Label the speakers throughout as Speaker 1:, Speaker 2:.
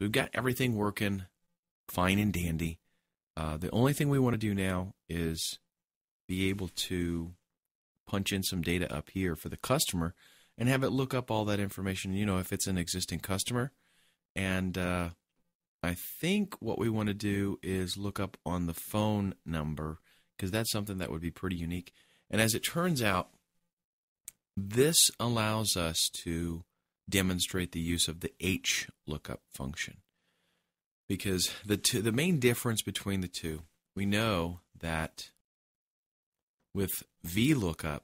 Speaker 1: So we've got everything working fine and dandy. The only thing we want to do now is be able to punch in some data up here for the customer and have it look up all that information, if it's an existing customer. And I think what we want to do is look up on the phone number, because that's something that would be pretty unique. And as it turns out, this allows us to demonstrate the use of the HLookup function. Because the main difference between the two, we know that with VLOOKUP,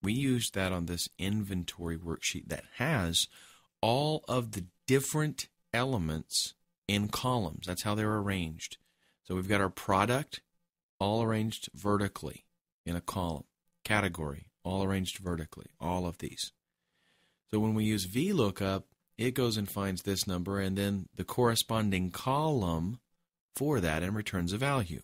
Speaker 1: we used that on this inventory worksheet that has all of the different elements in columns. That's how they're arranged. So we've got our product all arranged vertically in a column. Category all arranged vertically. All of these. So when we use VLOOKUP, it goes and finds this number and then the corresponding column for that and returns a value.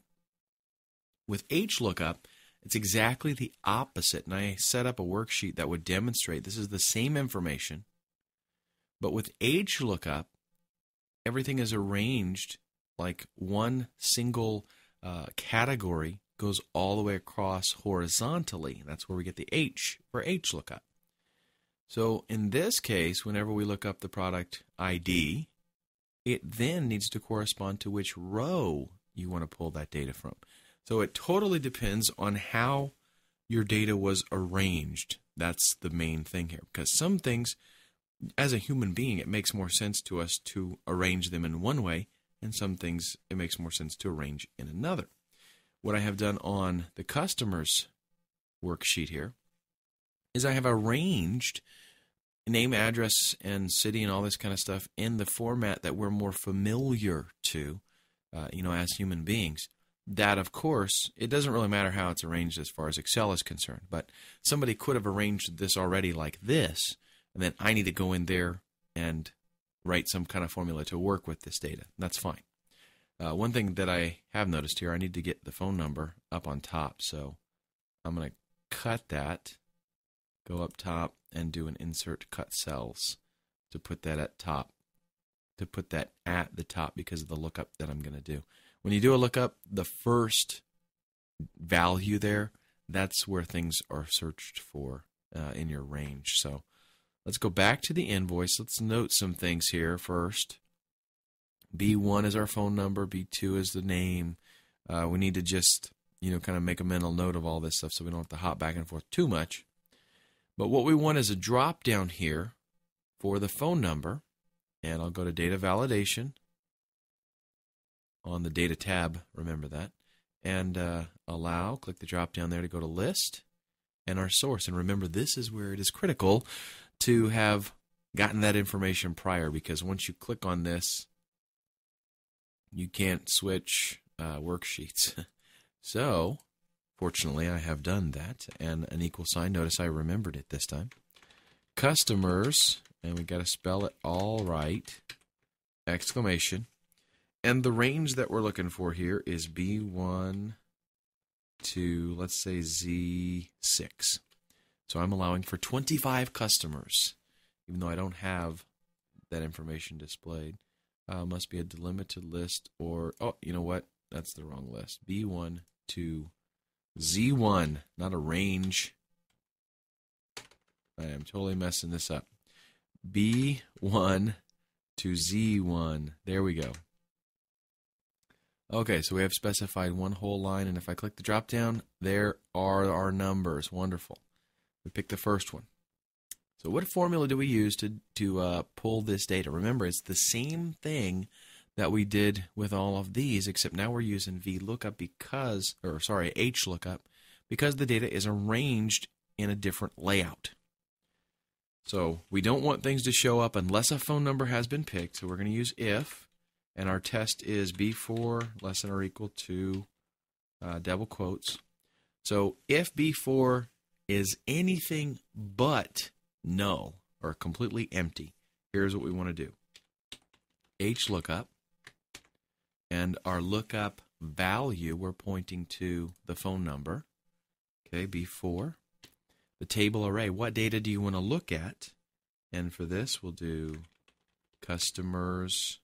Speaker 1: With HLookup, it's exactly the opposite. And I set up a worksheet that would demonstrate this is the same information, but with HLookup, everything is arranged like one single category goes all the way across horizontally. That's where we get the H for HLookup. So in this case, whenever we look up the product ID, it then needs to correspond to which row you want to pull that data from. So it totally depends on how your data was arranged. That's the main thing here. Because some things, as a human being, it makes more sense to us to arrange them in one way, and some things it makes more sense to arrange in another. What I have done on the customer's worksheet here is I have arranged name, address, and city and all this kind of stuff in the format that we're more familiar to, as human beings. That, of course, it doesn't really matter how it's arranged as far as Excel is concerned, but somebody could have arranged this already like this, and then I need to go in there and write some kind of formula to work with this data. That's fine. One thing that I have noticed here, I need to get the phone number up on top, so I'm going to cut that, go up top, and do an insert cut cells to put that at top, to put that at the top because of the lookup that I'm going to do. When you do a lookup, the first value there, that's where things are searched for in your range. So let's go back to the invoice. Let's note some things here first. B1 is our phone number. B2 is the name. We need to just, kind of make a mental note of all this stuff so we don't have to hop back and forth too much. But what we want is a drop down here for the phone number. And I'll go to data validation on the data tab, remember that. And allow, click the drop down there to go to list and our source. And remember, this is where it is critical to have gotten that information prior, because once you click on this, you can't switch worksheets. So, fortunately, I have done that, and an equal sign. Notice I remembered it this time. Customers, and we got to spell it all right, exclamation. And the range that we're looking for here is B1 to, let's say, Z6. So I'm allowing for 25 customers, even though I don't have that information displayed. Must be a delimited list, or, oh, you know what? That's the wrong list. B1 to Z1, not a range. I am totally messing this up. B1 to Z1. There we go. Okay, so we have specified one whole line, and if I click the drop down, there are our numbers. Wonderful. We pick the first one. So what formula do we use to pull this data? Remember, it's the same thing that we did with all of these, except now we're using HLookup because the data is arranged in a different layout. So we don't want things to show up unless a phone number has been picked. So we're going to use if, and our test is B4 less than or equal to double quotes. So if B4 is anything but null or completely empty, here's what we want to do. HLookup, and our lookup value, we're pointing to the phone number. Okay, B4. The table array, what data do you want to look at? And for this, we'll do customers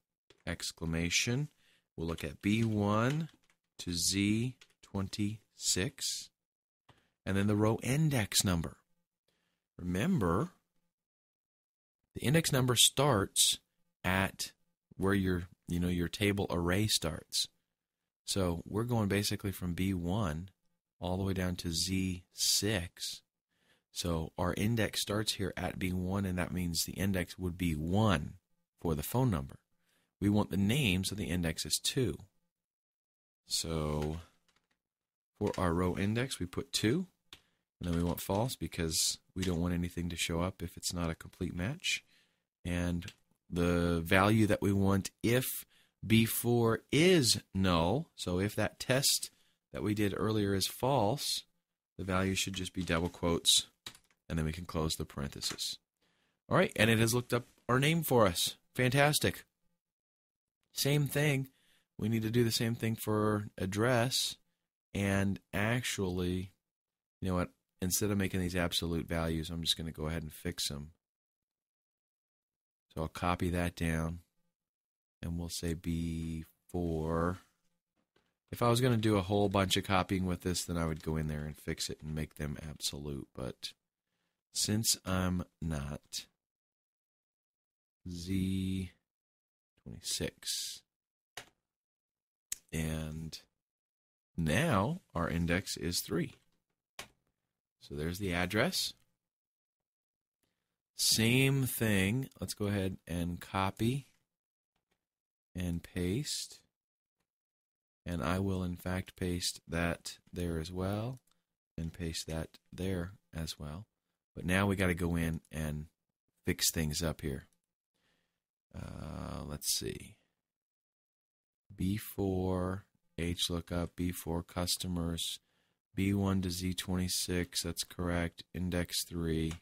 Speaker 1: exclamation. We'll look at B1 to Z26, and then the row index number. Remember, the index number starts at where your table array starts. So we're going basically from B1 all the way down to Z6. So our index starts here at B1, and that means the index would be 1 for the phone number. We want the name, so the index is 2. So for our row index, we put 2, and then we want false because we don't want anything to show up if it's not a complete match. And the value that we want if B4 is null, so if that test that we did earlier is false, the value should just be double quotes, and then we can close the parenthesis. All right, and it has looked up our name for us. Fantastic. Same thing. We need to do the same thing for address, and actually, you know what? Instead of making these absolute values, I'm just going to go ahead and fix them. So I'll copy that down, and we'll say B4. If I was going to do a whole bunch of copying with this, then I would go in there and fix it and make them absolute. But since I'm not, Z26. And now our index is 3. So there's the address. Same thing. Let's go ahead and copy and paste. And I will, in fact, paste that there as well and paste that there as well. But now we got to go in and fix things up here. Let's see. B4, HLookup, B4 customers, B1 to Z26, that's correct, index 3.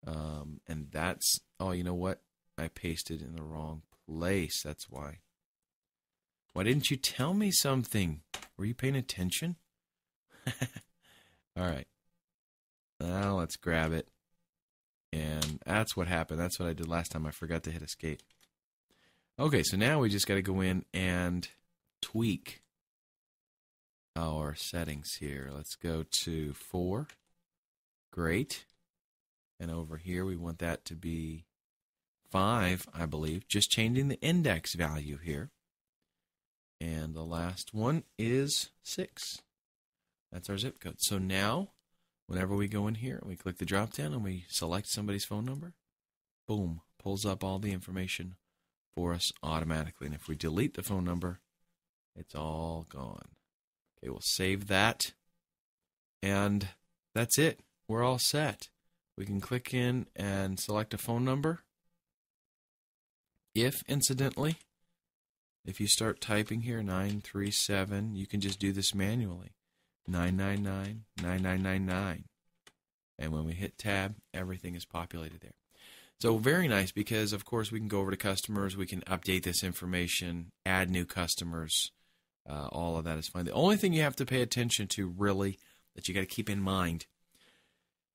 Speaker 1: And that's, oh, you know what? I pasted in the wrong place, that's why. Why didn't you tell me something? Were you paying attention? All right. Now let's grab it. And that's what happened. That's what I did last time. I forgot to hit escape. Okay, so now we just got to go in and tweak our settings here. Let's go to 4. Great. And over here we want that to be 5, I believe. Just changing the index value here. And the last one is 6. That's our zip code. So now, whenever we go in here, we click the drop down and we select somebody's phone number, boom, pulls up all the information for us automatically. And if we delete the phone number, it's all gone. Okay, we'll save that. And that's it. We're all set. We can click in and select a phone number. If, incidentally, if you start typing here, 937, you can just do this manually. 999, 9999. And when we hit tab, everything is populated there. So very nice because, of course, we can go over to customers. We can update this information, add new customers. All of that is fine. The only thing you have to pay attention to, really, that you got to keep in mind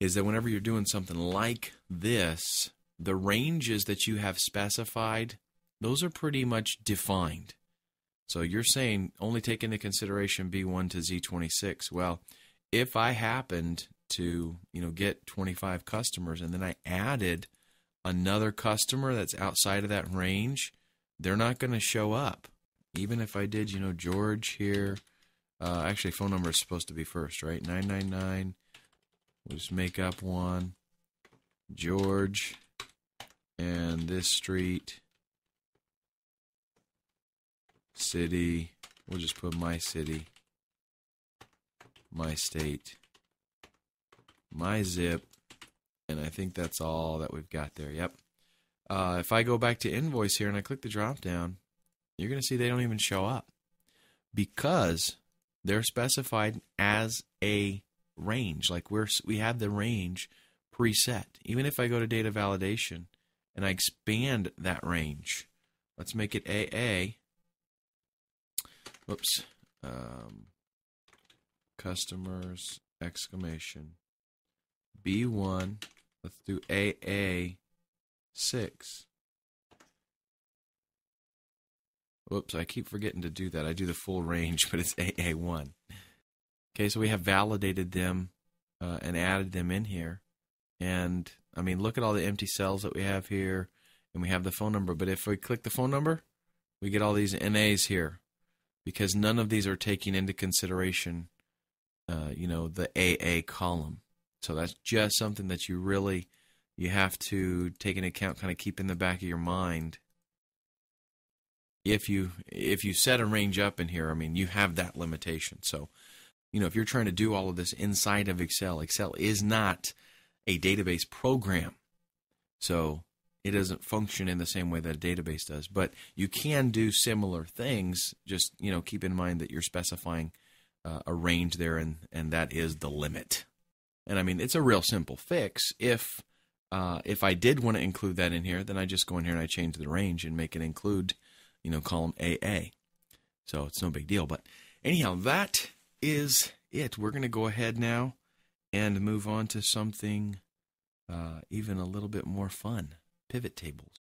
Speaker 1: is that whenever you're doing something like this, the ranges that you have specified, those are pretty much defined. So you're saying only take into consideration B1 to Z26. Well, if I happened to, get 25 customers and then I added another customer that's outside of that range, they're not going to show up. Even if I did, George here. Actually, phone number is supposed to be first, right? 999. We'll just make up one. George. And this street. City. We'll just put my city. My state. My zip. And I think that's all that we've got there. Yep. If I go back to invoice here and I click the drop down, you're going to see they don't even show up because they're specified as a range. Like we have the range preset. Even if I go to data validation and I expand that range, let's make it AA. Whoops. Customers, exclamation. B1. Let's do AA6. Whoops, I keep forgetting to do that. I do the full range, but it's AA1. Okay, so we have validated them and added them in here. And, I mean, look at all the empty cells that we have here. And we have the phone number. But if we click the phone number, we get all these NAs here. Because none of these are taking into consideration, the AA column. So that's just something that you have to take into account, kind of keep in the back of your mind. If you set a range up in here, I mean, you have that limitation. So, if you're trying to do all of this inside of Excel, Excel is not a database program. So it doesn't function in the same way that a database does. But you can do similar things. Just, keep in mind that you're specifying a range there, and that is the limit. And, I mean, it's a real simple fix. If I did want to include that in here, then I just go in here and I change the range and make it include, column AA. So it's no big deal. But anyhow, that is it. We're going to go ahead now and move on to something even a little bit more fun, pivot tables.